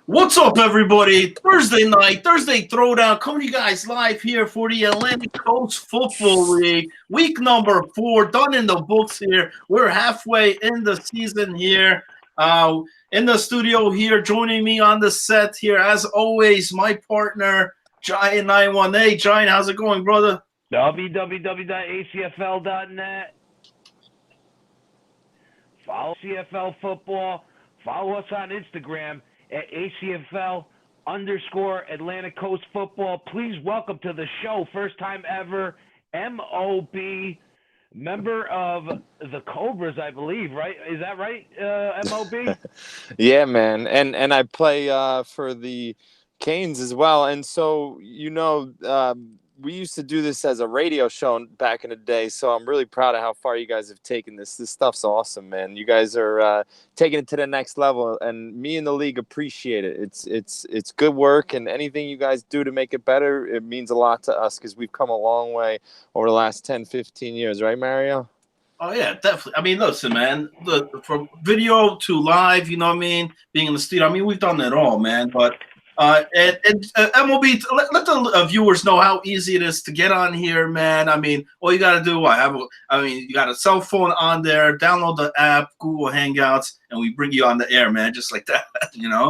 What's up, everybody? Thursday night, Thursday Throwdown, coming to you guys live here for the Atlantic Coast Football League. Week number 4, done in the books here. We're halfway in the season here. In the studio here, joining me on the set here, as always, my partner, Giant91. Hey, Giant, how's it going, brother? www.acfl.net. Follow CFL Football. Follow us on Instagram at ACFL_Atlantic Coast Football. Please welcome to the show, first time ever, MOB, member of the Cobras, I believe, right? Is that right, MOB? Yeah, man. And I play for the Canes as well. And so, we used to do this as a radio show back in the day, so I'm really proud of how far you guys have taken this. This stuff's awesome, man. You guys are taking it to the next level, and me and the league appreciate it. It's good work, and anything you guys do to make it better, it means a lot to us because we've come a long way over the last 10, 15 years. Right, Mario? Oh, yeah, definitely. I mean, listen, man, from video to live, you know what I mean, being in the studio, I mean, we've done that all, man, but MOB, let the viewers know how easy it is to get on here, man. I mean, all you got to do, you got a cell phone on there, download the app, Google Hangouts, and we bring you on the air, man, just like that,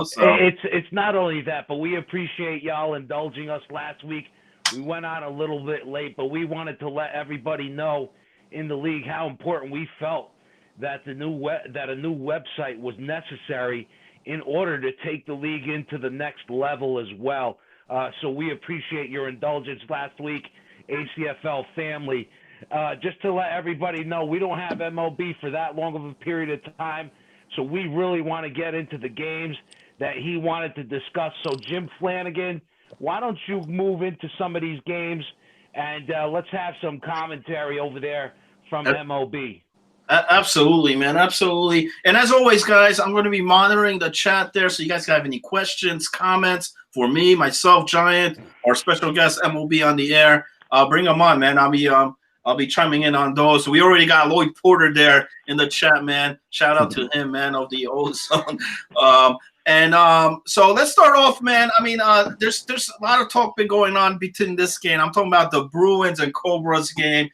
So It's not only that, but we appreciate y'all indulging us last week. We went on a little bit late, but we wanted to let everybody know in the league how important we felt that a new website was necessary in order to take the league into the next level as well. So we appreciate your indulgence last week, ACFL family. Just to let everybody know, we don't have MOB for that long of a period of time, so we really want to get into the games that he wanted to discuss. So Jim Flanagan, why don't you move into some of these games, and let's have some commentary over there from MOB. Absolutely, man. Absolutely. And as always, guys, I'm going to be monitoring the chat there. So you guys have any questions, comments for me, myself, Giant, or special guest MOB on the air, bring them on, man. I'll be chiming in on those. So we already got Lloyd Porter there in the chat, man. Shout out to him, man, of the Ozone. So let's start off, man. I mean, there's a lot of talk been going on between this game. I'm talking about the Bruins and Cobras game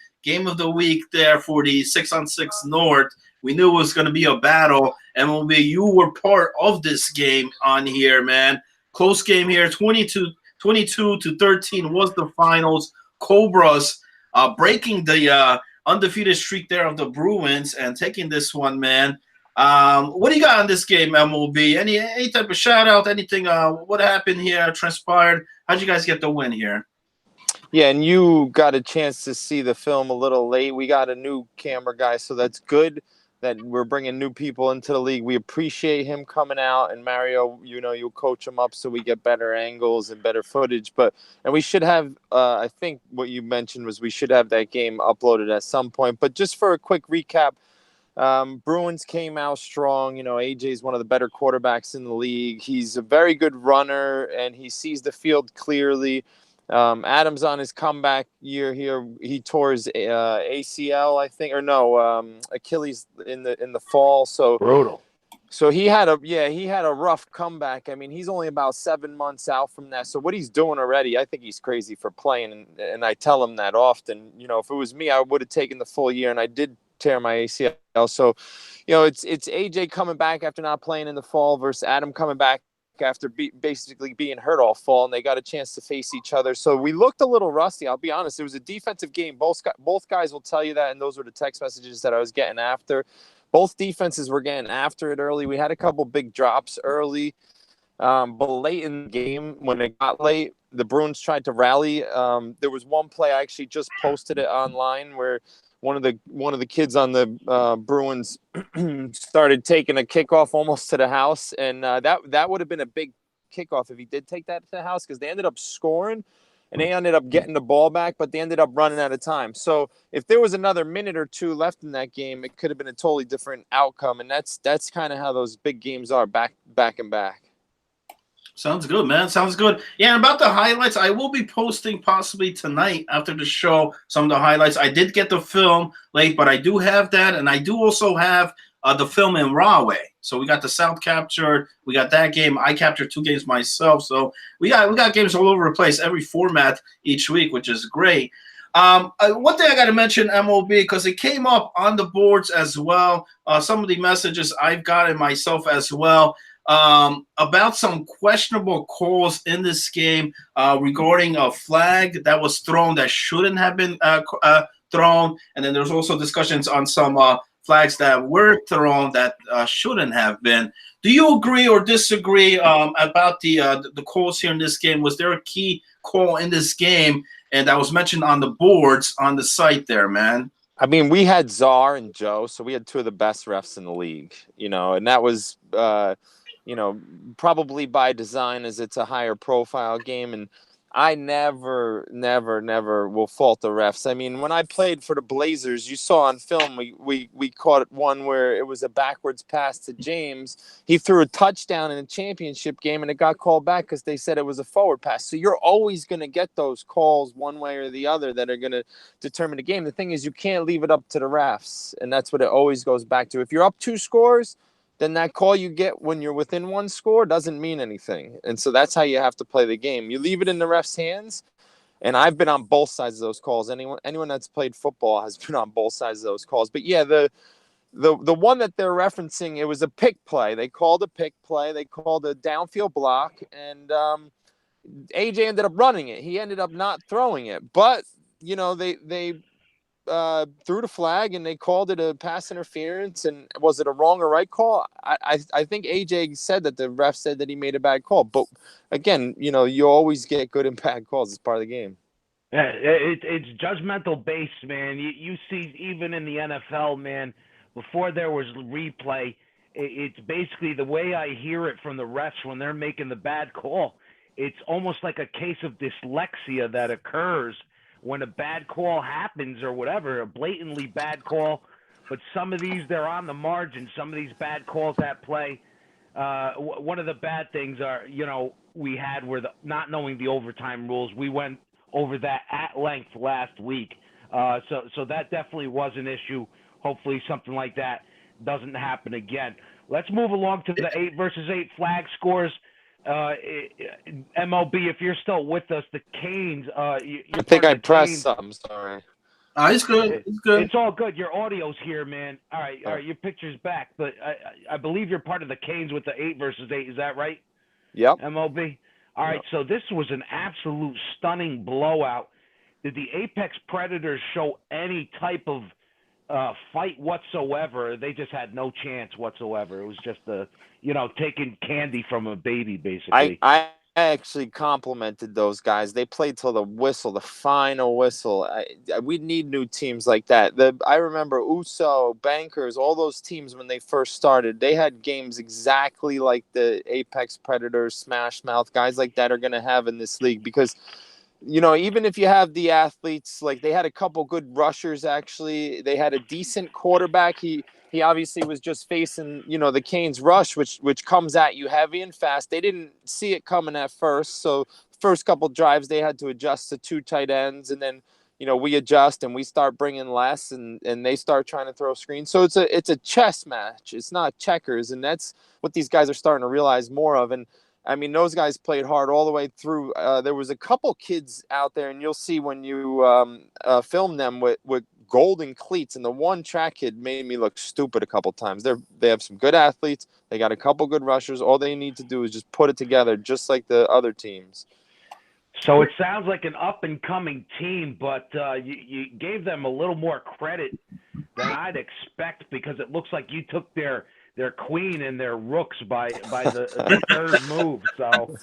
of the week there for the 6-on-6 North. We knew it was going to be a battle. MLB, you were part of this game on here, man. Close game here, 22-13 was the finals. Cobras breaking the undefeated streak there of the Bruins and taking this one, man. What do you got on this game, MLB? Any type of shout out, anything? What happened here, transpired? How'd you guys get the win here? Yeah, and you got a chance to see the film a little late. We got a new camera guy, so that's good that we're bringing new people into the league. We appreciate him coming out, and Mario, you'll coach him up so we get better angles and better footage. And we should have, I think what you mentioned was we should have that game uploaded at some point. But just for a quick recap, Bruins came out strong. AJ's one of the better quarterbacks in the league. He's a very good runner, and he sees the field clearly. Adams on his comeback year here, he tore his ACL, I think, or no, Achilles in the fall. So brutal. So he had a rough comeback. I mean, he's only about 7 months out from that. So what he's doing already, I think he's crazy for playing, and I tell him that often. If it was me, I would have taken the full year, and I did tear my ACL. So, it's AJ coming back after not playing in the fall versus Adam coming back after basically being hurt all fall, and they got a chance to face each other. So we looked a little rusty. I'll be honest. It was a defensive game. Both guys will tell you that, and those were the text messages that I was getting after. Both defenses were getting after it early. We had a couple big drops early, but late in the game, when it got late, the Bruins tried to rally. There was one play, I actually just posted it online, where one of the kids on the Bruins started taking a kickoff almost to the house, and that would have been a big kickoff if he did take that to the house, because they ended up scoring and they ended up getting the ball back, but they ended up running out of time. So if there was another minute or two left in that game, it could have been a totally different outcome, and that's kind of how those big games are, back and back. Sounds good, man. Sounds good. Yeah, and about the highlights, I will be posting possibly tonight after the show some of the highlights. I did get the film late, but I do have that, and I do also have the film in Rahway. So we got the South captured. We got that game. I captured 2 games myself. So we got games all over the place, every format each week, which is great. One thing I got to mention, MOB, because it came up on the boards as well. Some of the messages I've gotten myself as well about some questionable calls in this game regarding a flag that was thrown that shouldn't have been thrown. And then there's also discussions on some flags that were thrown that shouldn't have been. Do you agree or disagree about the calls here in this game? Was there a key call in this game and that was mentioned on the boards on the site there, man? I mean, we had Czar and Joe, so we had 2 of the best refs in the league, and that was, probably by design, as it's a higher profile game. And I never will fault the refs. I mean, when I played for the Blazers, you saw on film, we caught one where it was a backwards pass to James. He threw a touchdown in a championship game, and it got called back because they said it was a forward pass. So you're always going to get those calls one way or the other that are going to determine the game. The thing is, you can't leave it up to the refs, and that's what it always goes back to. If you're up 2 scores, then that call you get when you're within 1 score doesn't mean anything. And so that's how you have to play the game. You leave it in the ref's hands, and I've been on both sides of those calls. Anyone that's played football has been on both sides of those calls. But yeah, the one that they're referencing, it was a pick play. They called a pick play. They called a downfield block, and AJ ended up running it. He ended up not throwing it. But, they threw the flag and they called it a pass interference. And was it a wrong or right call? I think AJ said that the ref said that he made a bad call. But again, you always get good and bad calls as part of the game. Yeah, it's judgmental based, man. You see, even in the NFL, man, before there was replay, it's basically the way I hear it from the refs when they're making the bad call. It's almost like a case of dyslexia that occurs when a bad call happens or whatever, a blatantly bad call. But some of these, they're on the margin. Some of these bad calls at play. One of the bad things we had were not knowing the overtime rules. We went over that at length last week. So that definitely was an issue. Hopefully something like that doesn't happen again. Let's move along to the 8 versus 8 flag scores. MLB, if you're still with us, the Canes. I think I pressed something. Sorry. It's good. It's good. It's all good. Your audio's here, man. All right. Your picture's back, but I believe you're part of the Canes with the 8 versus 8. Is that right? Yep. MLB. All right. Yep. So this was an absolute stunning blowout. Did the Apex Predators show any type of fight whatsoever? They just had no chance whatsoever. It was just taking candy from a baby, basically. I actually complimented those guys. They played till the final whistle. We need new teams like that. I remember USO, Bankers, all those teams when they first started, they had games exactly like the Apex Predators, Smash Mouth, guys like that are going to have in this league because even if you have the athletes, like they had a couple good rushers, actually. They had a decent quarterback. He obviously was just facing, the Canes rush, which comes at you heavy and fast. They didn't see it coming at first. So first couple drives, they had to adjust to 2 tight ends. And then, we adjust and we start bringing less and they start trying to throw screens. So it's a chess match. It's not checkers. And that's what these guys are starting to realize more of. And I mean, those guys played hard all the way through. There was a couple kids out there, and you'll see when you film them with golden cleats. And the one track kid made me look stupid a couple times. They have some good athletes. They got a couple good rushers. All they need to do is just put it together, just like the other teams. So it sounds like an up-and-coming team, but you gave them a little more credit than I'd expect because it looks like you took their queen and their rooks by the third move. So,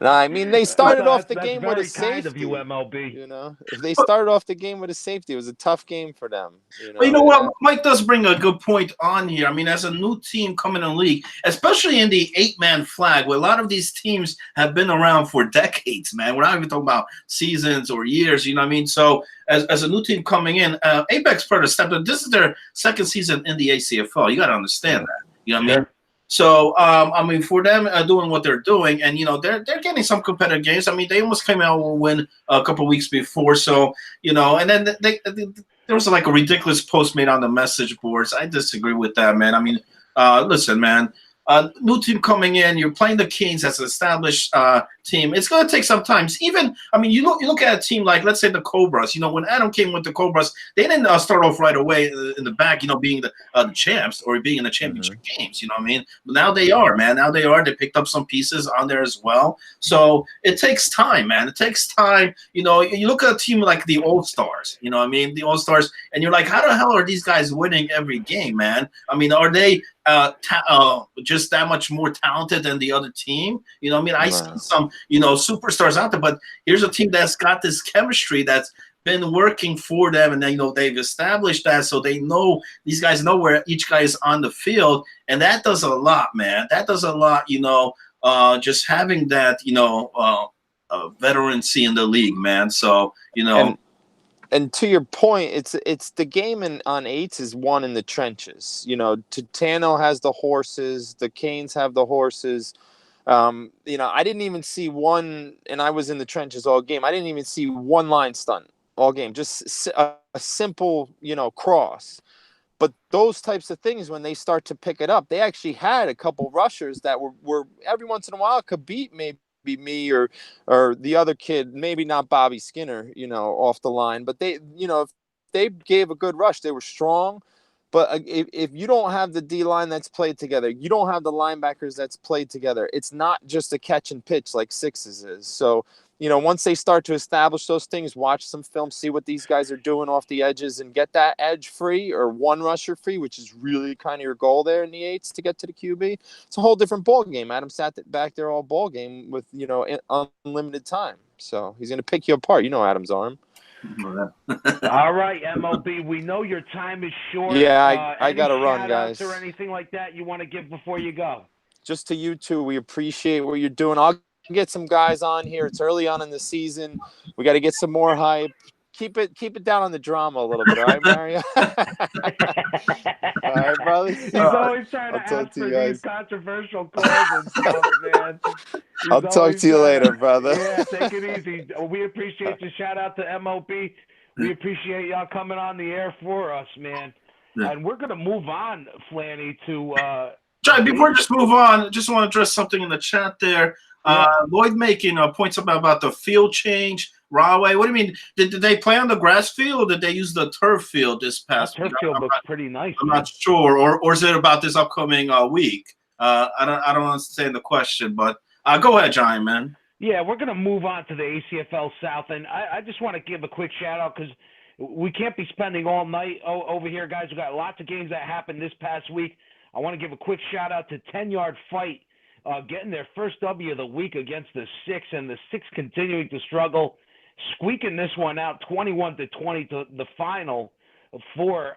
no, I mean they started off the game with a safety. Kind of you, MLB. If they started off the game with a safety, it was a tough game for them. Well, you know what? Mike does bring a good point on here. I mean, as a new team coming in the league, especially in the 8-man flag, where a lot of these teams have been around for decades, man. We're not even talking about seasons or years. You know what I mean? So, as a new team coming in, Apex Predators stepped up. This is their second season in the ACFL. You got to understand that. You know what I mean? So, I mean, for them doing what they're doing, and, they're getting some competitive games. I mean, they almost came out with a win a couple of weeks before. So, and then there was like a ridiculous post made on the message boards. I disagree with that, man. I mean, listen, man. New team coming in, you're playing the Kings as an established team. It's going to take some time. Even, I mean, you look at a team like, let's say, the Cobras. You know, when Adam came with the Cobras, they didn't start off right away in the back, you know, being the champs or being in the championship games. You know what I mean? But now they are, man. Now they are. They picked up some pieces on there as well. So it takes time, man. It takes time. You know, you look at a team like the All-Stars. You know what I mean? The All-Stars, and you're like, how the hell are these guys winning every game, man? I mean, are they just that much more talented than the other team? You know what I mean? I see some, you know, superstars out there, but here's a team that's got this chemistry that's been working for them, and then, you know, they've established that, so they know, these guys know where each guy is on the field, and that does a lot, man. That does a lot, you know, just having that, you know, veterancy in the league, man. So, you know. And to your point, it's the game on eights is won in the trenches. You know, Tano has the horses, the Canes have the horses. You know, I didn't even see one, and I was in the trenches all game. I didn't even see one line stunt all game. Just a simple, you know, cross. But those types of things, when they start to pick it up, they actually had a couple rushers that were every once in a while could beat maybe me or the other kid, maybe not Bobby Skinner, you know, off the line, but they, you know, if they gave a good rush, they were strong. But if you don't have the D line that's played together, you don't have the linebackers that's played together, it's not just a catch and pitch like Sixes is. So, you know, once they start to establish those things, watch some film, see what these guys are doing off the edges, and get that edge free or one rusher free, which is really kind of your goal there in the eights to get to the QB. It's a whole different ball game. Adam sat back there all ball game with, you know, unlimited time. So he's going to pick you apart. You know Adam's arm. All right, MLB, we know your time is short. Yeah, I got to run, guys. Or anything like that you want to give before you go? Just to you two, we appreciate what you're doing. I'll get some guys on here. It's early on in the season. We got to get some more hype. Keep it down on the drama a little bit, all right, Mario? All right, brother. He's always trying to ask for these controversial calls and stuff, man. I'll talk to you later, brother. Yeah, take it easy. We appreciate you. Shout out to MLB. We appreciate y'all coming on the air for us, man. Yeah. And we're going to move on, Flanny, to John, before we just move on, I just want to address something in the chat there. Lloyd making points about the field change. Rahway, what do you mean? Did they play on the grass field, or did they use the turf field this past week? Turf field looks pretty nice. I'm not sure, or is it about this upcoming week? I don't understand the question, but go ahead, Giant man. Yeah, we're gonna move on to the ACFL South, and I just want to give a quick shout out because we can't be spending all night over here, guys. We got lots of games that happened this past week. I want to give a quick shout out to 10-Yard Fight, getting their first W of the week against the Six, and the Six continuing to struggle, squeaking this one out 21-20 to the final for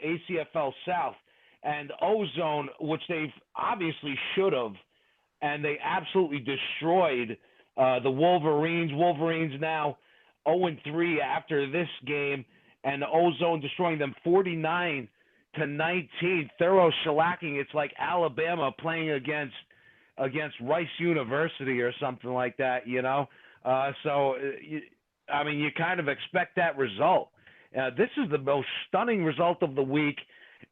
ACFL South. And Ozone, which they've obviously should have, and they absolutely destroyed the Wolverines. Wolverines now 0-3 after this game, and Ozone destroying them 49-19. Thorough shellacking. It's like Alabama playing against Rice University or something like that, you know. I mean, you kind of expect that result. This is the most stunning result of the week,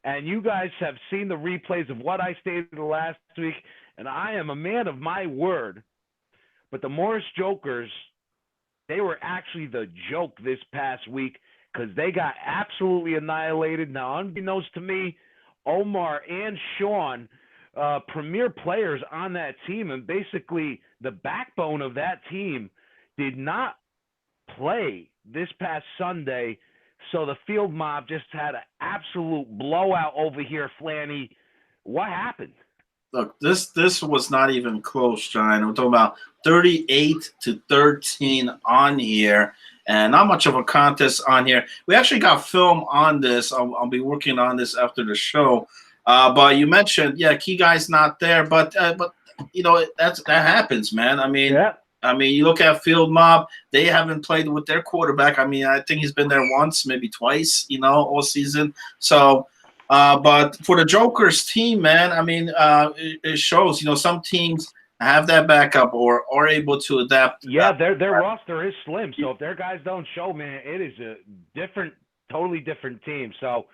and you guys have seen the replays of what I stated last week, and I am a man of my word. But the Morris Jokers, they were actually the joke this past week because they got absolutely annihilated. Now, unbeknownst to me, Omar and Sean, premier players on that team, and basically the backbone of that team, did not play this past Sunday, so the field mob just had an absolute blowout over here. Flanny, what happened? Look, this was not even close, John. We're talking about 38-13 on here, and not much of a contest on here. We actually got film on this. I'll be working on this after the show. But you mentioned, key guy's not there, but you know that happens, man. I mean, yeah. I mean, you look at Field Mob, they haven't played with their quarterback. I mean, I think he's been there once, maybe twice, you know, all season. So, but for the Jokers team, man, I mean, it shows, you know, some teams have that backup or are able to adapt. Yeah, their roster is slim. So if their guys don't show, man, it is a different totally different team. So,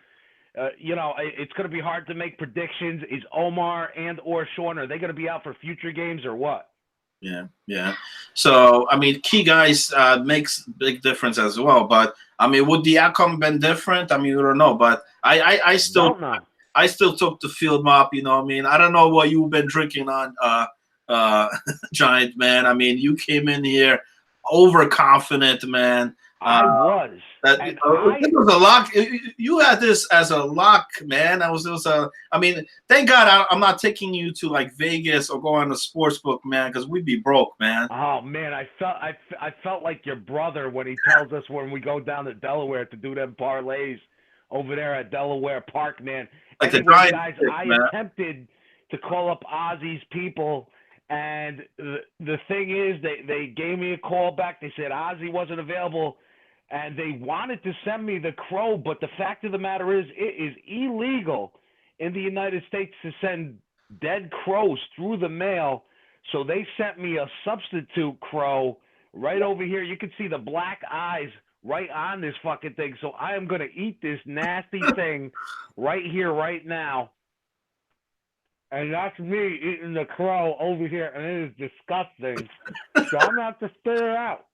it's going to be hard to make predictions. Is Omar and or Sean, are they going to be out for future games or what? Yeah, yeah. So I mean, key guys makes big difference as well. But I mean, would the outcome been different? I mean, we don't know. But I still Don't know. I still took the field mop. You know, what I mean, I don't know what you've been drinking on, Giant man. I mean, you came in here overconfident, man. I was. And It was a lock. You had this as a lock, man. It was a. I mean, thank God I'm not taking you to like Vegas or going to sports book, man, because we'd be broke, man. Oh man, I felt like your brother when he tells us when we go down to Delaware to do them parlays over there at Delaware Park, man. Like anyway, the Giant guys, pick, I man. attempted to call up Ozzy's people, and the thing is, they gave me a call back. They said Ozzy wasn't available. And they wanted to send me the crow, but the fact of the matter is, it is illegal in the United States to send dead crows through the mail. So they sent me a substitute crow right over here. You can see the black eyes right on this fucking thing. So I am going to eat this nasty thing right here, right now. And that's me eating the crow over here, and it is disgusting. So I'm going to have to spit it out.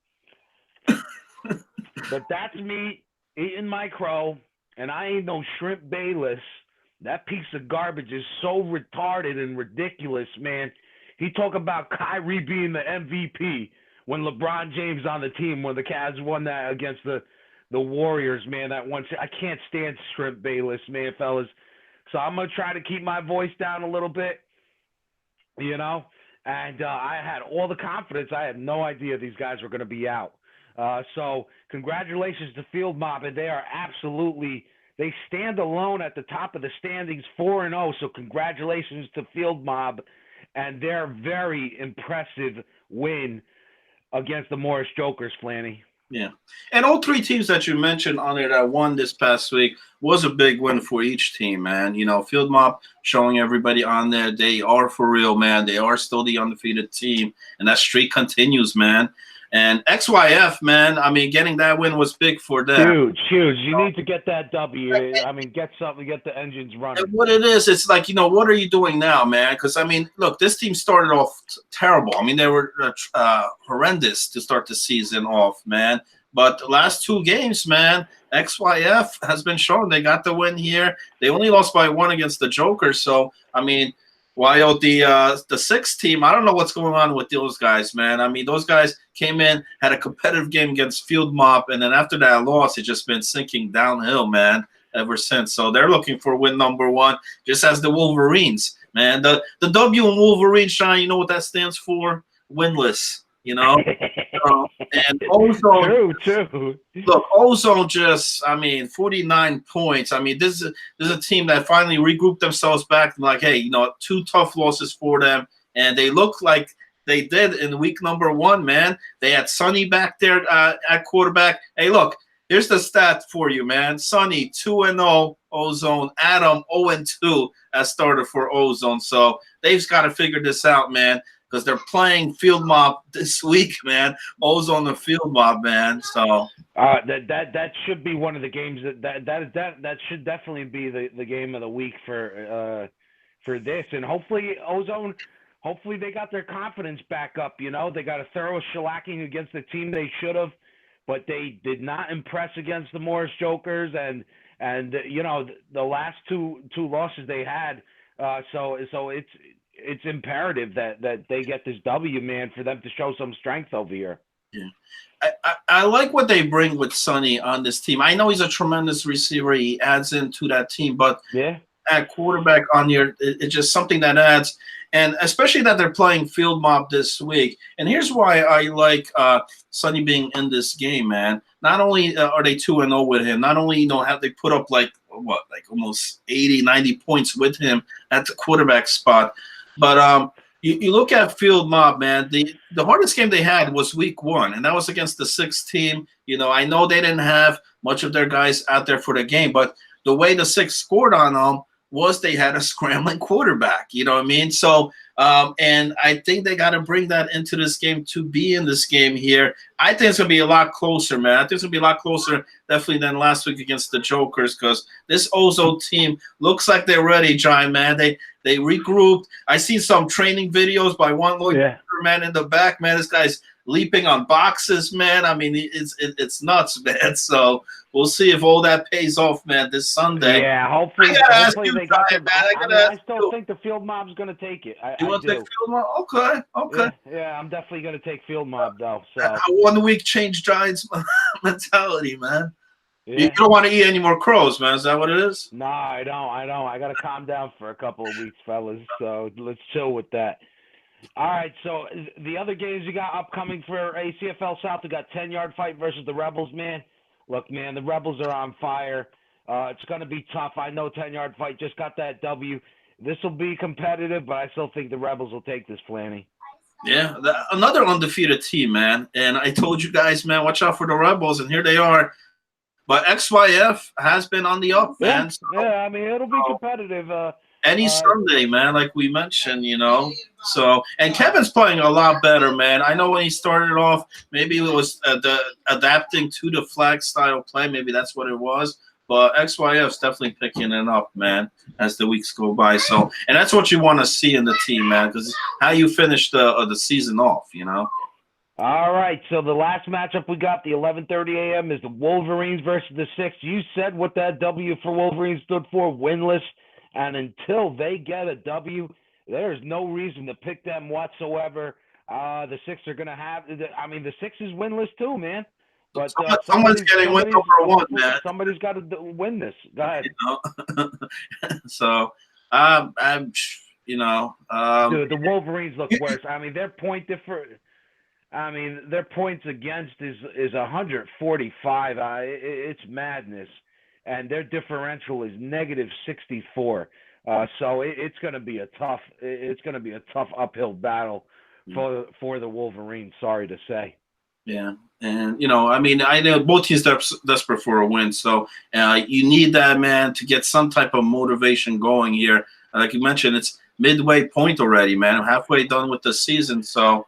But that's me eating my crow, and I ain't no shrimp Bayless. That piece of garbage is so retarded and ridiculous, man. He talk about Kyrie being the MVP when LeBron James on the team, when the Cavs won that against the Warriors, man. That one, I can't stand shrimp Bayless, man, fellas. So I'm gonna try to keep my voice down a little bit, And I had all the confidence. I had no idea these guys were gonna be out. So congratulations to Field Mob, and they are they stand alone at the top of the standings 4-0. So congratulations to Field Mob and their very impressive win against the Morris Jokers, Flanny. Yeah. And all three teams that you mentioned on there that won this past week was a big win for each team, man. Field Mob showing everybody on there they are for real, man. They are still the undefeated team, and that streak continues, man. And XYF, man, I mean, getting that win was big for them. Huge. You need to get that W. I mean, get something, get the engines running. And what it is, it's like, what are you doing now, man? Because, I mean, look, this team started off terrible. I mean, they were horrendous to start the season off, man. But the last two games, man, XYF has been shown they got the win here. They only lost by 1 against the Jokers. So, I mean, while the sixth team, I don't know what's going on with those guys, man. I mean, those guys came in, had a competitive game against Field Mob, and then after that loss, it's just been sinking downhill, man, ever since. So they're looking for win number 1, just as the Wolverines, man. The W in Wolverine, Sean, you know what that stands for? Winless, and Ozone. True. Look, Ozone just, 49 points. I mean, this is a team that finally regrouped themselves back. Like, hey, 2 tough losses for them, and they look like they did in week number 1, man. They had Sonny back there at quarterback. Hey, look, here's the stat for you, man. Sonny 2-0, Ozone. Adam 0-2 as starter for Ozone. So they've got to figure this out, man, because they're playing Field Mob this week, man. Ozone the Field Mob, man. So that should be one of the games that should definitely be the game of the week for this, and hopefully Ozone. Hopefully they got their confidence back up. They got a thorough shellacking against the team they should have, but they did not impress against the Morris Jokers, and the last two losses they had. So it's imperative that they get this W, man, for them to show some strength over here. Yeah, I like what they bring with Sonny on this team. I know he's a tremendous receiver. He adds into that team, but yeah, at quarterback on here, it's just something that adds. And especially that they're playing Field Mob this week. And here's why I like Sonny being in this game, man. Not only are they 2-0 with him, not only have they put up like almost 80, 90 points with him at the quarterback spot, but you look at Field Mob, man. The hardest game they had was week 1, and that was against the 6th team. I know they didn't have much of their guys out there for the game, but the way the 6 scored on them was they had a scrambling quarterback. You know what I mean? So And I think they got to bring that into this game to be in this game here. I think it's going to be a lot closer, man. I think it's going to be a lot closer, definitely, than last week against the Jokers, because this Ozo team looks like they're ready, Giant, man. They regrouped. I seen some training videos by one man in the back, man. This guy's leaping on boxes, man. I mean, it's nuts, man. So we'll see if all that pays off, man, this Sunday. Yeah, hopefully they got it. I still think the field mob's going to take it. You want to take field mob? Okay. Yeah, I'm definitely going to take field mob, though. So a 1 week change Giants mentality, man. Yeah. You don't want to eat any more crows, man. Is that what it is? No, I don't. I got to calm down for a couple of weeks, fellas. So let's chill with that. All right, so the other games you got upcoming for ACFL South, we got 10-yard fight versus the Rebels, man. Look, man, the Rebels are on fire. It's going to be tough. I know 10-yard fight just got that W. This will be competitive, but I still think the Rebels will take this, Flanny. Yeah, another undefeated team, man. And I told you guys, man, watch out for the Rebels, and here they are. But XYF has been on the up, man. So, yeah, I mean, it'll be competitive. Any Sunday, man, like we mentioned, you know. So, and Kevin's playing a lot better, man. I know when he started off, maybe it was the adapting to the flag style play. Maybe that's what it was. But XYF's definitely picking it up, man, as the weeks go by. So, and that's what you want to see in the team, man, because how you finish the season off, you know. All right, so the last matchup we got, the 11:30 a.m., is the Wolverines versus the Six. You said what that W for Wolverines stood for, winless. And until they get a W, there's no reason to pick them whatsoever. The Six are going to have – I mean, the Six is winless too, man. But someone's getting win number one, man. Somebody's got to win this. Go ahead. You know? So, I'm you know. Dude, the Wolverines look worse. I mean, their point difference – I mean, their points against is 145. It's madness. And their differential is -64. So it's going to be a tough uphill battle for the Wolverines. Sorry to say. Yeah, and you know, I mean, I know both teams are desperate for a win, so you need that, man, to get some type of motivation going here. Like you mentioned, it's midway point already, man. I'm halfway done with the season, so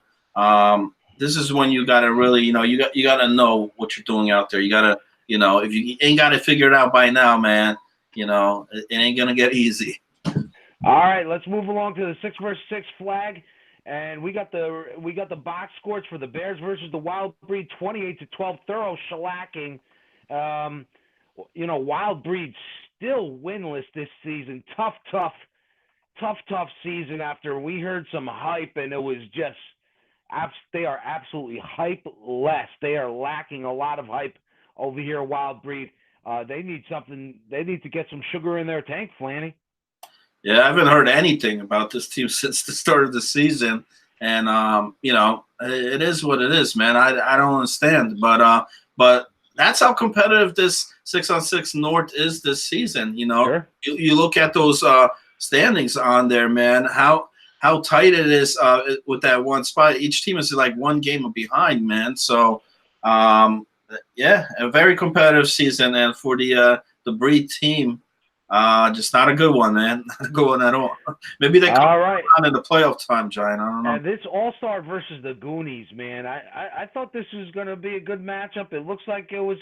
this is when you got to really, you know, you got to know what you're doing out there. You got to. You know, if you ain't got it figured out by now, man, you know, it ain't going to get easy. All right, let's move along to the 6 versus 6 flag. And we got the box scores for the Bears versus the Wild Breed, 28-12, thorough shellacking. You know, Wild Breed still winless this season. Tough season after we heard some hype, and it was just they are absolutely hype-less. They are lacking a lot of hype over here, Wild Breed. They need something. They need to get some sugar in their tank, Flanny. Yeah, I haven't heard anything about this team since the start of the season, and you know, it is what it is, man. I don't understand, but that's how competitive this 6-on-6 North is this season. You know, sure. You look at those standings on there, man. How tight it is with that one spot. Each team is like one game behind, man. So. Yeah, a very competitive season, and for the Breed team, just not a good one, man. Not a good one at all. Maybe they come on in the playoff time, Giant. I don't know. And this All-Star versus the Goonies, man. I thought this was going to be a good matchup. It looks like it was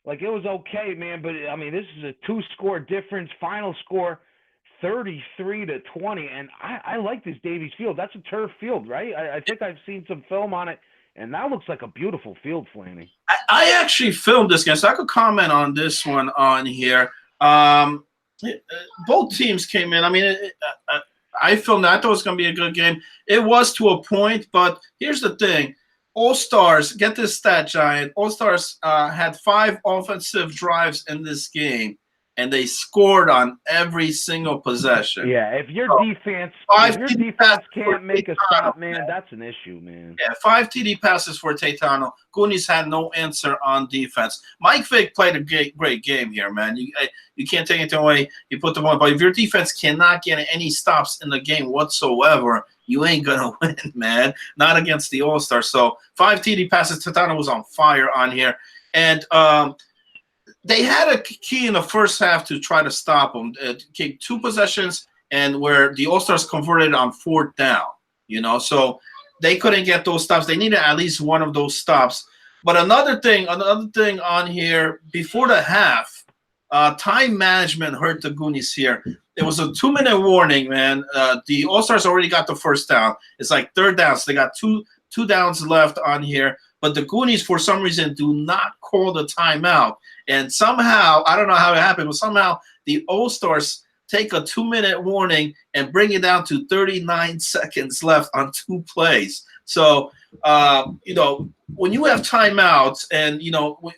okay, man. But I mean, this is a 2-score difference. Final score 33-20, and I like this Davies Field. That's a turf field, right? I think I've seen some film on it. And that looks like a beautiful field, Flanny. I actually filmed this game, so I could comment on this one on here. Both teams came in. I mean, I filmed that. I thought it was going to be a good game. It was to a point, but here's the thing. All-Stars, get this stat, Giant. All-Stars had 5 offensive drives in this game, and they scored on every single possession. Yeah, if your defense can't make a stop, man, that's an issue, man. Yeah, 5 TD passes for Taytano. Goonies had no answer on defense. Mike Vick played a great game here, man. You can't take anything away. You put them on, but if your defense cannot get any stops in the game whatsoever, you ain't gonna win, man. Not against the All-Stars. So 5 TD passes. Taytano was on fire on here, and they had a key in the first half to try to stop them. It came 2 possessions and where the All-Stars converted on 4th down, so they couldn't get those stops. They needed at least one of those stops. But another thing on here, before the half, time management hurt the Goonies here. It was a 2-minute warning, man. The All-Stars already got the first down. It's like 3rd down, so they got two downs left on here. But the Goonies, for some reason, do not call the timeout. And somehow, I don't know how it happened, but somehow the All-Stars take a 2-minute warning and bring it down to 39 seconds left on 2 plays. So, when you have timeouts and,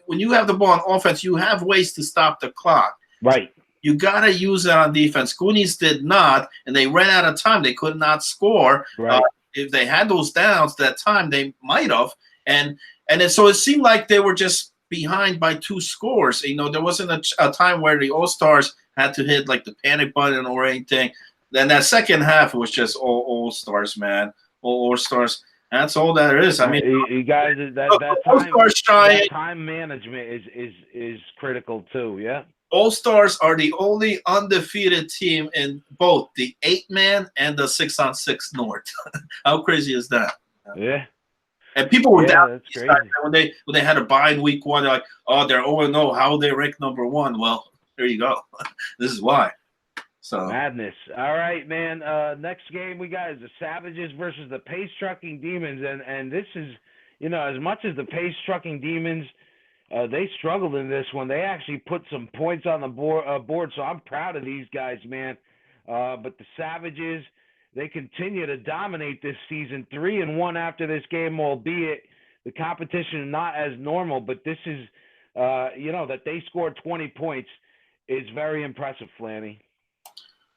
when you have the ball on offense, you have ways to stop the clock. Right. You got to use it on defense. Goonies did not, and they ran out of time. They could not score. Right. If they had those downs that time, they might have. So it seemed like they were just behind by 2 scores. There wasn't a time where the All-Stars had to hit like the panic button or anything. Then that second half was just all All-Stars, man. All All-Stars. That's all that is. I mean, you guys, that time management is critical too. Yeah. All-Stars are the only undefeated team in both the 8-man and the 6-on-6 North. How crazy is that? Yeah. And people were down that's crazy. when they had a bye in week 1. They're like, oh, they're 0-0. How are they ranked number 1? Well, there you go. This is why. So madness. All right, man. Next game we got is the Savages versus the Pace Trucking Demons, and this is, as much as the Pace Trucking Demons, they struggled in this one. They actually put some points on the board, so I'm proud of these guys, man. But the Savages, they continue to dominate this season, 3-1 after this game, albeit the competition is not as normal. But this is, that they scored 20 points is very impressive, Flanny.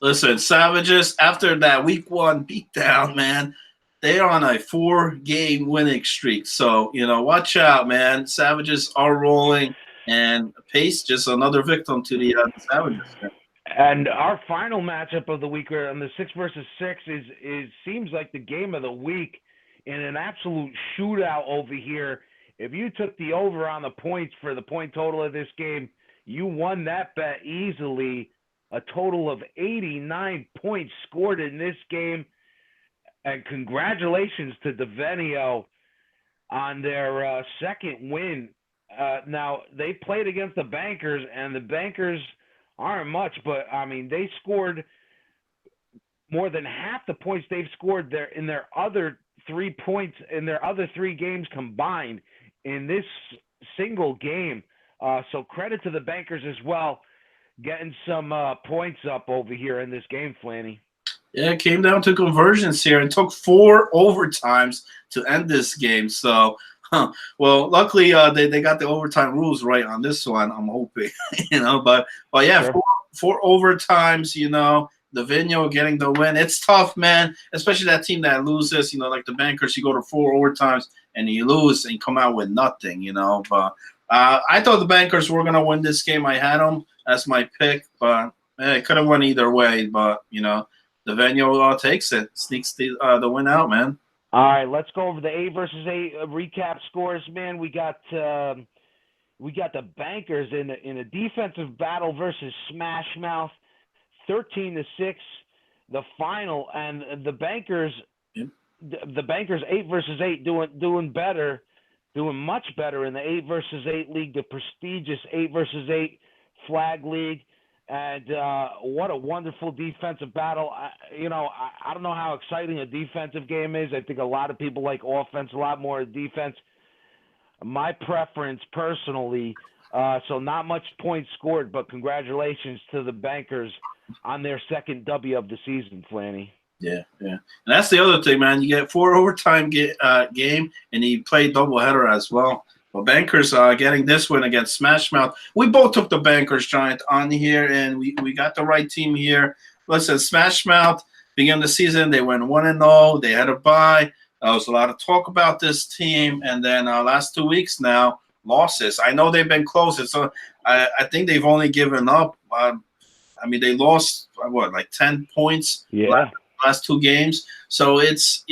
Listen, Savages, after that week 1 beatdown, man, they're on a 4-game winning streak. So, watch out, man. Savages are rolling, and Pace just another victim to the Savages. And our final matchup of the week on the 6 versus 6 is seems like the game of the week in an absolute shootout over here. If you took the over on the points for the point total of this game, you won that bet easily. A total of 89 points scored in this game. And congratulations to Devenio on their second win. Now, they played against the Bankers, and the Bankers aren't much, but, I mean, they scored more than half the points they've scored in their other 3 points in their other 3 games combined in this single game. So credit to the Bankers as well, getting some points up over here in this game, Flanny. Yeah, it came down to conversions here. It took 4 overtimes to end this game. So, well, luckily they got the overtime rules right on this one, I'm hoping. But yeah, Sure. 4 overtimes, Devenio getting the win. It's tough, man, especially that team that loses, like the Bankers. You go to 4 overtimes and you lose and come out with nothing, But I thought the Bankers were going to win this game. I had them as my pick, but it could have went either way. But, Devenio takes it, sneaks the win out, man. All right, let's go over the 8 versus 8 recap scores, man. We got the Bankers in a defensive battle versus Smash Mouth, 13-6, the final, and the Bankers, the Bankers 8 versus 8 doing better, doing much better in the 8 versus 8 league, the prestigious 8 versus 8 flag league. And what a wonderful defensive battle. I don't know how exciting a defensive game is. I think a lot of people like offense a lot more than defense. My preference personally, so not much points scored, but congratulations to the Bankers on their second W of the season, Flanny. Yeah. And that's the other thing, man. You get 4 overtime game, and you play doubleheader as well. Well, Bankers getting this win against Smash Mouth. We both took the Bankers, Giant, on here, and we got the right team here. Listen, Smash Mouth, beginning of the season, they went 1-0. They had a bye. There was a lot of talk about this team. And then last 2 weeks now, losses. I know they've been close. So I think they've only given up. They lost, 10 points last 2 games. So it's,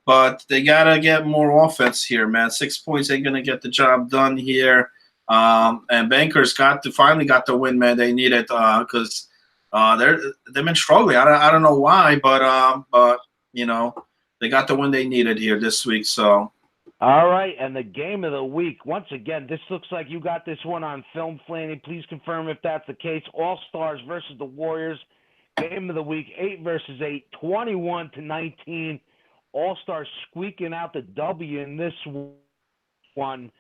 but they got to get more offense here, man. 6 points ain't going to get the job done here. And Bankers finally got the win, man. They need it because they've been struggling. I don't know why, but you know, they got the win they needed here this week. So. All right, and the game of the week. Once again, this looks like you got this one on film, Flanny. Please confirm if that's the case. All-Stars versus the Warriors. Game of the week, 8 versus 8, 21-19. All-Stars squeaking out the W in this one,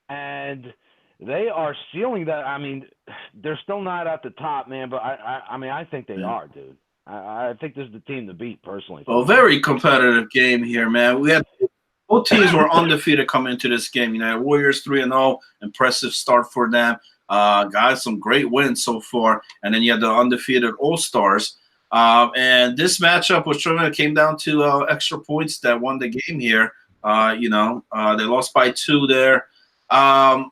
and they are sealing that. I mean, they're still not at the top, man, but I mean, I think they are, dude. I think this is the team to beat, personally. Well, very competitive game here, man. We had both teams were undefeated coming into this game. You know, Warriors 3-0, impressive start for them. Got some great wins so far, and then you had the undefeated All-Stars. And this matchup was came down to extra points that won the game here. You know, they lost by 2 there. Yeah,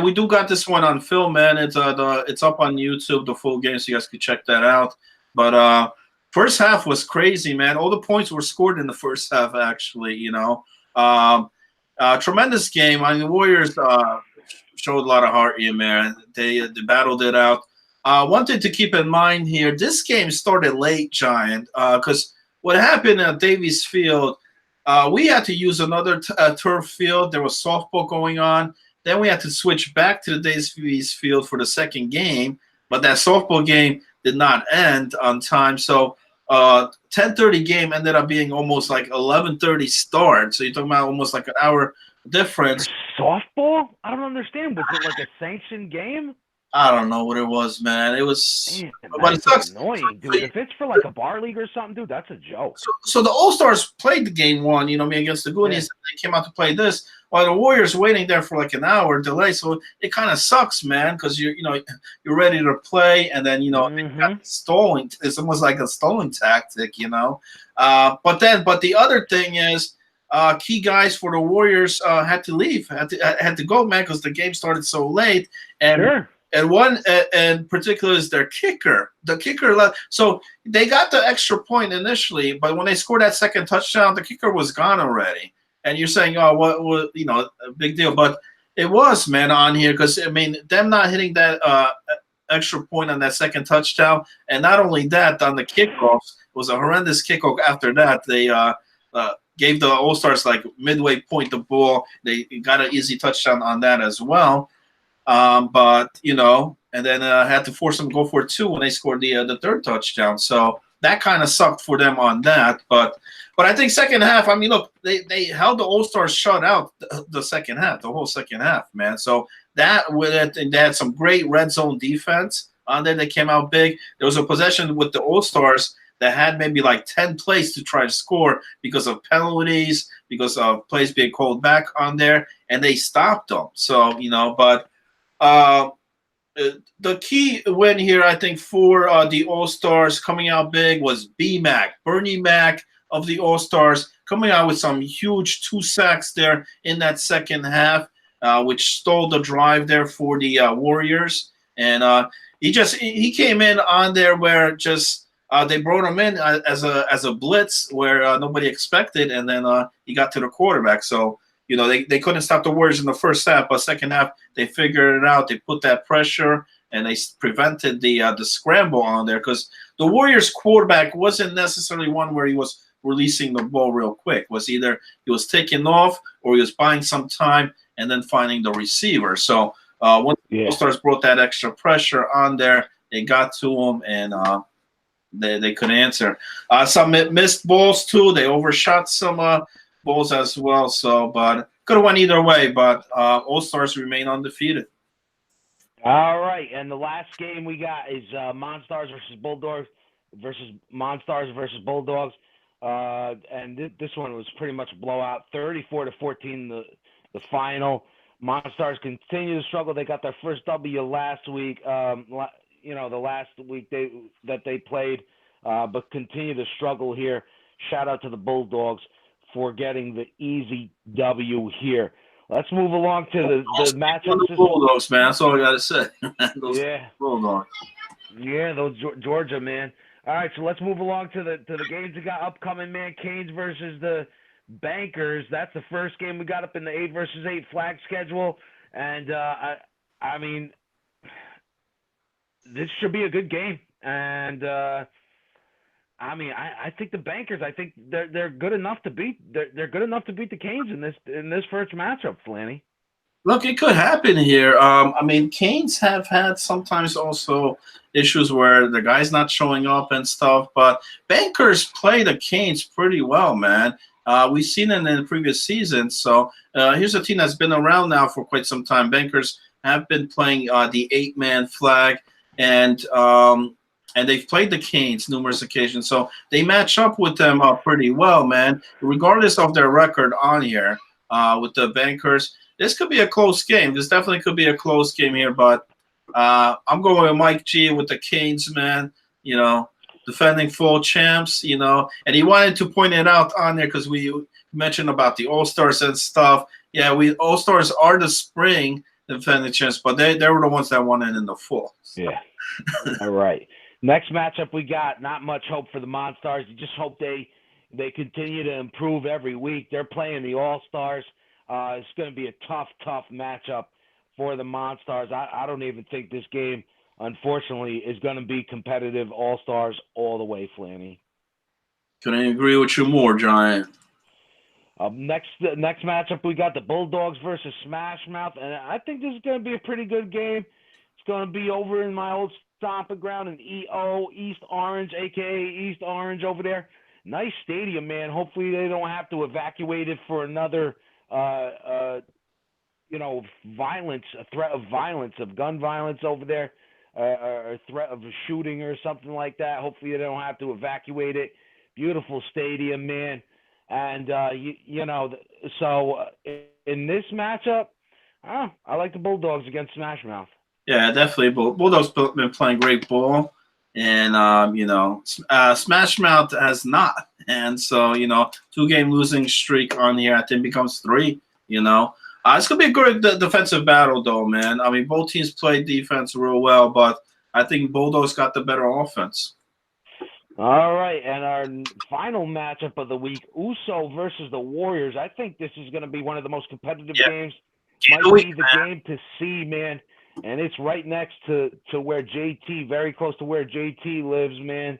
we do got this one on film, man. It's up on YouTube, the full game, so you guys can check that out. But first half was crazy, man. All the points were scored in the first half, actually. You know, tremendous game. I mean, the Warriors showed a lot of heart here, man. They battled it out. One thing to keep in mind here: this game started late, Giant, because what happened at Davies Field, we had to use another turf field. There was softball going on. Then we had to switch back to the Davies Field for the second game, but that softball game did not end on time. So 10:30 game ended up being almost like 11:30 start. So you're talking about almost like an hour difference. For softball? I don't understand. Was it like a sanctioned game? I don't know what it was, man. It was, Man, but it sucks. Annoying, dude. If it's for like a bar league or something, dude, that's a joke. So the All-Stars played the game one, you know, me against the Goonies. Yeah. They came out to play this, while the Warriors waiting there for like an hour delay. So it kind of sucks, man, because you're ready to play, and then they got stalling. It's almost like a stalling tactic, you know. But the other thing is, key guys for the Warriors had to leave, had to go, man, because the game started so late. And sure. And one in particular is their kicker. The kicker left. So they got the extra point initially, but when they scored that second touchdown, the kicker was gone already. And you're saying, oh, what a big deal. But it was, man, on here because, I mean, them not hitting that extra point on that second touchdown. And not only that, on the kickoffs, it was a horrendous kickoff after that. They gave the All-Stars like midway point the ball. They got an easy touchdown on that as well. But and then had to force them to go for 2 when they scored the third touchdown. So that kind of sucked for them on that. But I think second half, I mean, look, they held the All-Stars shut out the second half, the whole second half, man. So that with it, and they had some great red zone defense on there. They came out big. There was a possession with the All-Stars that had maybe like 10 plays to try to score because of penalties, because of plays being called back on there, and they stopped them. So but. The key win here, I think, for the All-Stars coming out big was Bernie Mac of the All-Stars, coming out with some huge 2 sacks there in that second half, which stole the drive there for the Warriors. And he came in on there where just they brought him in as a blitz where nobody expected, and then he got to the quarterback. So. They couldn't stop the Warriors in the first half, but second half they figured it out. They put that pressure and they prevented the scramble on there because the Warriors quarterback wasn't necessarily one where he was releasing the ball real quick. It was either he was taking off or he was buying some time and then finding the receiver. So once the All-Stars brought that extra pressure on there, they got to him and they couldn't answer. Some missed balls too. They overshot some. Balls as well, but could have went either way. But All-Stars remain undefeated. All right, and the last game we got is Monstars versus Bulldogs versus Monstars versus Bulldogs, and this one was pretty much a blowout, 34-14 the final. Monstars continue to struggle. They got their first W last week. The last week that they played, but continue to struggle here. Shout out to the Bulldogs for getting the easy W here. Let's move along to the matchups. The Bulldogs, man. That's all I got to say. Those Bulldogs. Yeah, those Georgia, man. All right, so let's move along to the games we got upcoming, man. Canes versus the Bankers. That's the first game we got up in the 8 versus 8 flag schedule. And, I mean, this should be a good game. And I mean, I think the Bankers. I think they're good enough to beat. They're good enough to beat the Canes in this first matchup, Flanny. Look, it could happen here. I mean, Canes have had sometimes also issues where the guy's not showing up and stuff, but Bankers play the Canes pretty well, man. We've seen it in the previous season. So here's a team that's been around now for quite some time. Bankers have been playing the 8-man flag, and they've played the Canes numerous occasions. So they match up with them pretty well, man, regardless of their record on here with the Bankers. This could be a close game. This definitely could be a close game here, but I'm going with Mike G with the Canes, man. You know, defending full champs, you know, and he wanted to point it out on there because we mentioned about the All-Stars and stuff. Yeah, All-Stars are the spring defending champs, but they were the ones that won it in the fall. So. Yeah. All right. Next matchup we got, not much hope for the Monstars. You just hope they continue to improve every week. They're playing the All-Stars. It's going to be a tough matchup for the Monstars. I don't even think this game, unfortunately, is going to be competitive All-Stars all the way, Flanny. Couldn't agree with you more, Giant. Next matchup, we got the Bulldogs versus Smash Mouth, and I think this is going to be a pretty good game. It's going to be over in my old stomping ground in EO, East Orange, a.k.a. East Orange over there. Nice stadium, man. Hopefully they don't have to evacuate it for another violence, a threat of violence, of gun violence over there, or a threat of a shooting or something like that. Hopefully they don't have to evacuate it. Beautiful stadium, man. And, so in this matchup, I like the Bulldogs against Smash Mouth. Yeah, definitely. Bulldogs been playing great ball. And, Smash Mouth has not. And so, 2-game losing streak on here, I think becomes 3, It's going to be a great defensive battle, though, man. I mean, both teams play defense real well, but I think Bulldogs got the better offense. All right, and our final matchup of the week, Uso versus the Warriors. I think this is going to be one of the most competitive games. Might be the game to see, man. And it's right next to where JT, very close to where JT lives, man.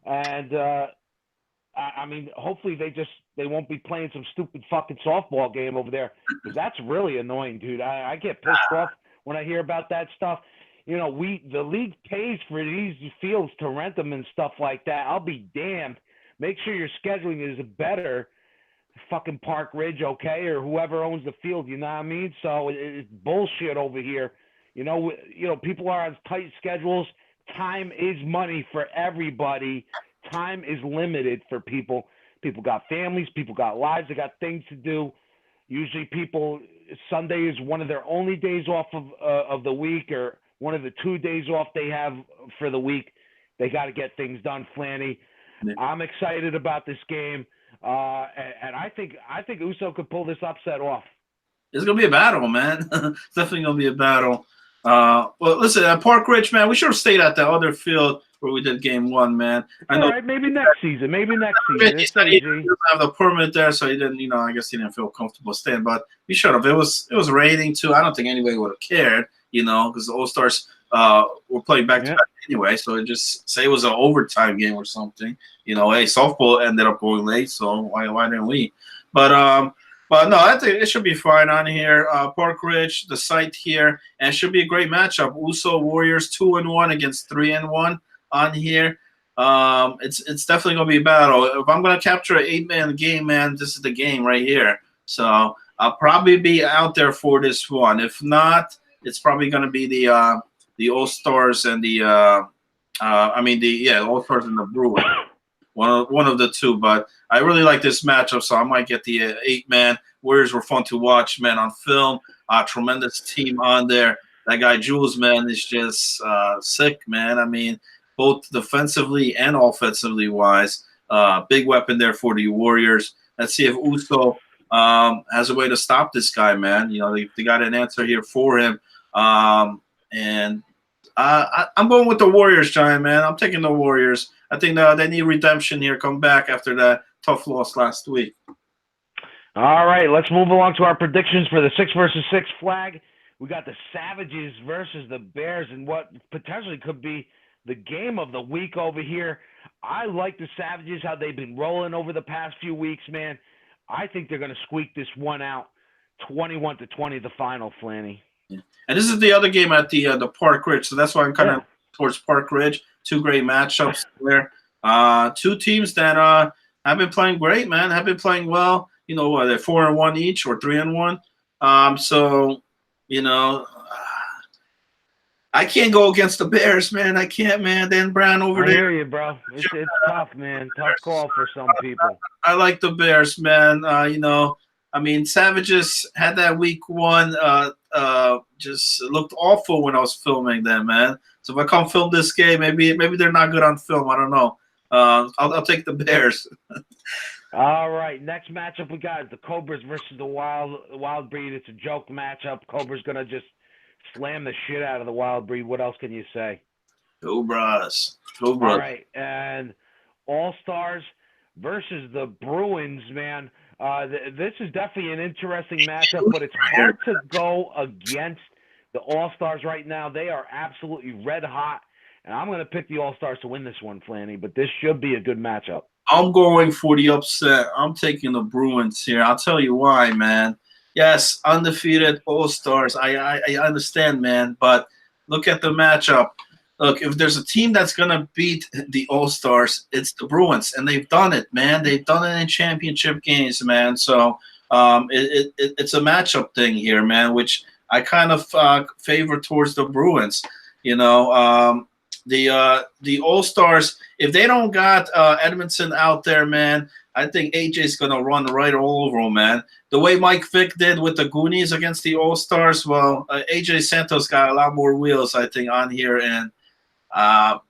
And I mean, hopefully they won't be playing some stupid fucking softball game over there, because that's really annoying, dude. I get pissed off when I hear about that stuff. The league pays for these fields to rent them and stuff like that. I'll be damned. Make sure your scheduling is better. Fucking Park Ridge, okay, or whoever owns the field. You know what I mean? So it's bullshit over here. People are on tight schedules. Time is money for everybody. Time is limited for people. People got families. People got lives. They got things to do. Usually Sunday is one of their only days off of the week, or one of the 2 days off they have for the week. They got to get things done, Flanny. Yeah. I'm excited about this game, and I think Uso could pull this upset off. It's going to be a battle, man. It's definitely going to be a battle. Well, listen, at Park Ridge, man, we should have stayed at the other field where we did game 1, man. I know. All right, maybe next season. He didn't have the permit there, so he didn't, I guess he didn't feel comfortable staying. But we should have. It was raining too. I don't think anybody would have cared, because the All-Stars were playing back-to-back anyway. So it just say it was an overtime game or something. Hey, softball ended up going late, so why didn't we? But no, I think it should be fine on here. Park Ridge, the site here, and it should be a great matchup. Uso Warriors 2-1 against 3-1 on here. It's definitely gonna be a battle. If I'm gonna capture an 8-man game, man, this is the game right here. So I'll probably be out there for this one. If not, it's probably gonna be the All-Stars and the All-Stars and the Brewers. One of the two, but I really like this matchup, so I might get the 8-man. Warriors were fun to watch, man, on film. Tremendous team on there. That guy Jules, man, is just sick, man. I mean, both defensively and offensively wise, big weapon there for the Warriors. Let's see if Uso has a way to stop this guy, man. They got an answer here for him, and I'm going with the Warriors, Giant, man. I'm taking the Warriors. I think they need redemption here. Come back after that tough loss last week. All right, let's move along to our predictions for the 6 versus 6 flag. we got the Savages versus the Bears, and what potentially could be the game of the week over here. I like the Savages, how they've been rolling over the past few weeks, man. I think they're going to squeak this one out, 21-20, the final, Flanny. Yeah. And this is the other game at the Park Ridge, so that's why I'm kind of towards Park Ridge. Two great matchups there. Two teams that have been playing great, man. Have been playing well. You know, they're 4-1 each or 3-1. So, you know, I can't go against the Bears, man. I can't, man. Dan Brown over there. I hear you, bro. It's tough, man. Tough call for some people. I like the Bears, man. You know, I mean, Savages had that week one. Just looked awful when I was filming them, man. So if I come film this game, maybe they're not good on film. I don't know. I'll take the Bears. All right, next matchup we got is the Cobras versus the Wild Breed. It's a joke matchup. Cobras gonna just slam the shit out of the Wild Breed. What else can you say? Cobras. All right, and All Stars versus the Bruins, man. This is definitely an interesting matchup, but it's hard to go against the All Stars right now. They are absolutely red hot, and I'm going to pick the All Stars to win this one, Flanny, but this should be a good matchup. I'm going for the upset. I'm taking the Bruins here. I'll tell you why, man. Yes, undefeated All Stars. I understand, man, but look at the matchup. Look, if there's a team that's going to beat the All Stars, it's the Bruins, and they've done it, man. They've done it in championship games, man. So it's a matchup thing here, man, which I kind of favor towards the Bruins. You know, the All Stars, if they don't got Edmondson out there, man, I think AJ's going to run right all over him, man. The way Mike Vick did with the Goonies against the All Stars, well, AJ Santos got a lot more wheels, I think, on here, and I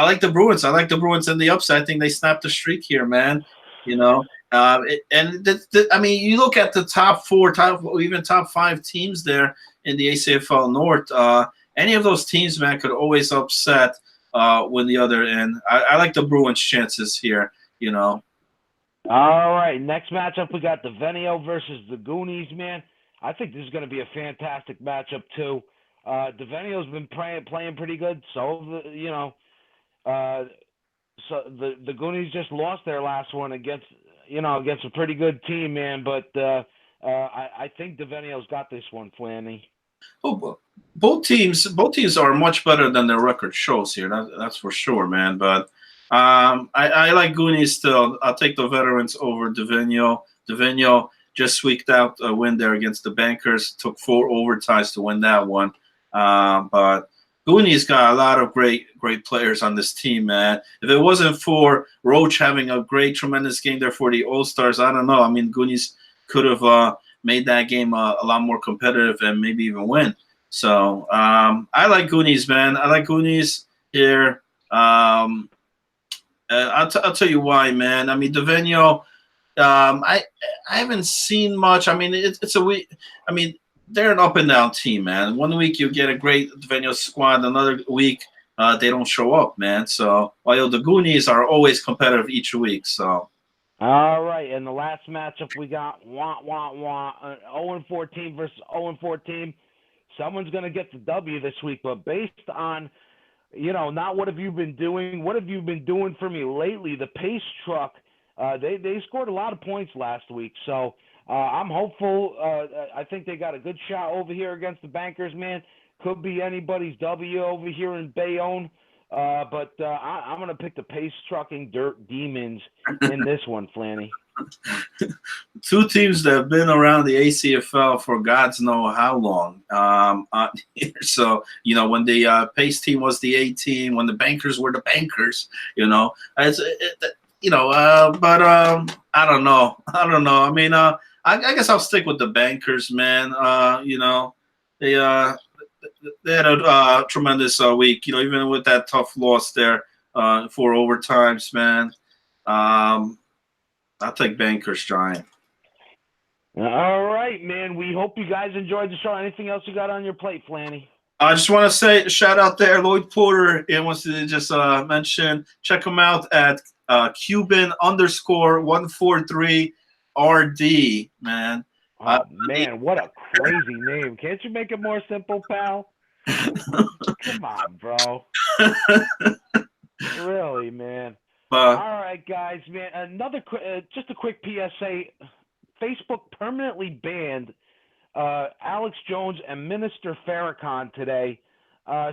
like the Bruins. I like the Bruins in the upset. I think they snapped the streak here, man. You know, I mean, you look at the top four, even top five teams there in the ACFL North. Any of those teams, man, could always upset win the other. And I like the Bruins' chances here. You know. All right, next matchup we got the Venio versus the Goonies, man. I think this is going to be a fantastic matchup too. Devenio's been playing pretty good, so you know, so the Goonies just lost their last one against a pretty good team, man. But I think Devenio's got this one, Flanny. Oh, both teams are much better than their record shows here. That's for sure, man. But I like Goonies still. I'll take the veterans over Devenio. Devenio just squeaked out a win there against the Bankers. Took 4 overtimes to win that one. But Goonies got a lot of great players on this team, man. If it wasn't for Roach having a tremendous game there for the All-Stars, I don't know. I mean, Goonies could have made that game a lot more competitive and maybe even win. So I like Goonies, man. I like Goonies here. I'll tell you why, man. I mean, Devenio, I haven't seen much. I mean, it's a week. I mean, they're an up and down team, man. One week you get a great Devenio squad, another week they don't show up, man. So while the Goonies are always competitive each week. So. All right, and the last matchup we got, 0-4 team versus 0-4 team. Someone's going to get the W this week, but based on, you know, not what have you been doing, what have you been doing for me lately? The Pace Truck, they scored a lot of points last week, so I'm hopeful. I think they got a good shot over here against the Bankers, man. Could be anybody's W over here in Bayonne. But I'm going to pick the Pace Trucking Dirt Demons in this one, Flanny. Two teams that have been around the ACFL for God's know how long. So, you know, when the Pace team was the A team, when the Bankers were the Bankers, you know, but I don't know. I mean, I guess I'll stick with the Bankers, man. You know, they had a tremendous week, you know, even with that tough loss there, 4 overtimes, man. I'll take Bankers, Giant. All right, man. We hope you guys enjoyed the show. Anything else you got on your plate, Flanny? I just want to say shout out there, Lloyd Porter. He wants to just mention, check him out at Cuban_143RD, man. Oh, man, what a crazy name. Can't you make it more simple, pal? Come on, bro. Really, man. But All right, guys, man. Just a quick PSA. Facebook permanently banned Alex Jones and Minister Farrakhan today. I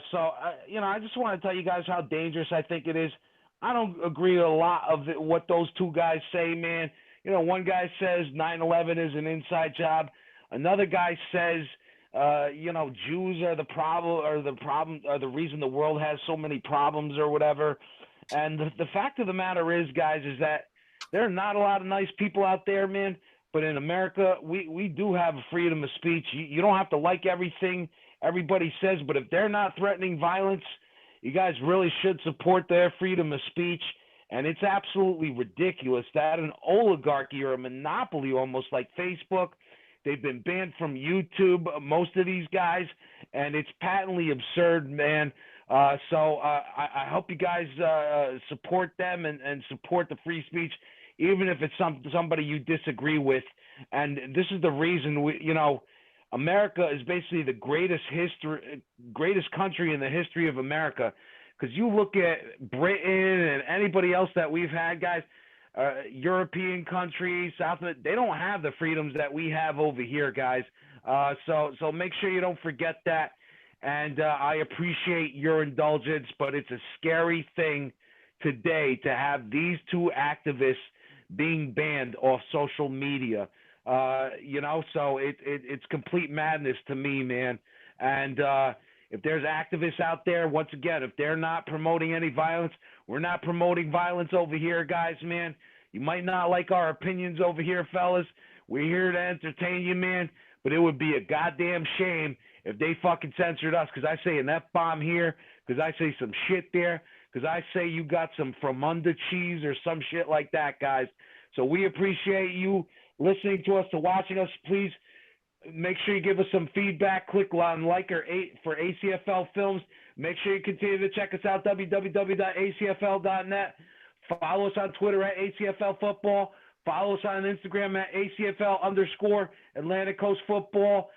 just want to tell you guys how dangerous I think it is. I don't agree with a lot of what those two guys say, man. One guy says 9/11 is an inside job. Another guy says, Jews are the the reason the world has so many problems or whatever. And the fact of the matter is, guys, is that there are not a lot of nice people out there, man. But in America, we do have freedom of speech. You don't have to like everything everybody says, but if they're not threatening violence, you guys really should support their freedom of speech. And it's absolutely ridiculous that an oligarchy or a monopoly, almost like Facebook, they've been banned from YouTube, most of these guys, and it's patently absurd, man. I hope you guys support them and support the free speech, even if it's somebody you disagree with. And this is the reason America is basically the greatest country in the history of America. Because you look at Britain and anybody else that we've had, guys, European countries, they don't have the freedoms that we have over here, guys. So make sure you don't forget that. And I appreciate your indulgence, but it's a scary thing today to have these two activists being banned off social media. So it's complete madness to me, man. And if there's activists out there, once again, if they're not promoting any violence, we're not promoting violence over here, guys, man. You might not like our opinions over here, fellas. We're here to entertain you, man. But it would be a goddamn shame if they fucking censored us because I say an F-bomb here, because I say some shit there, because I say you got some Fromunda cheese or some shit like that, guys. So we appreciate you listening to us, to watching us. Please make sure you give us some feedback. Click on like for ACFL Films. Make sure you continue to check us out, www.acfl.net. Follow us on Twitter at ACFL Football. Follow us on Instagram at ACFL_Atlantic Coast Football.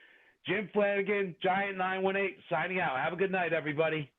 Jim Flanagan, Giant918, signing out. Have a good night, everybody.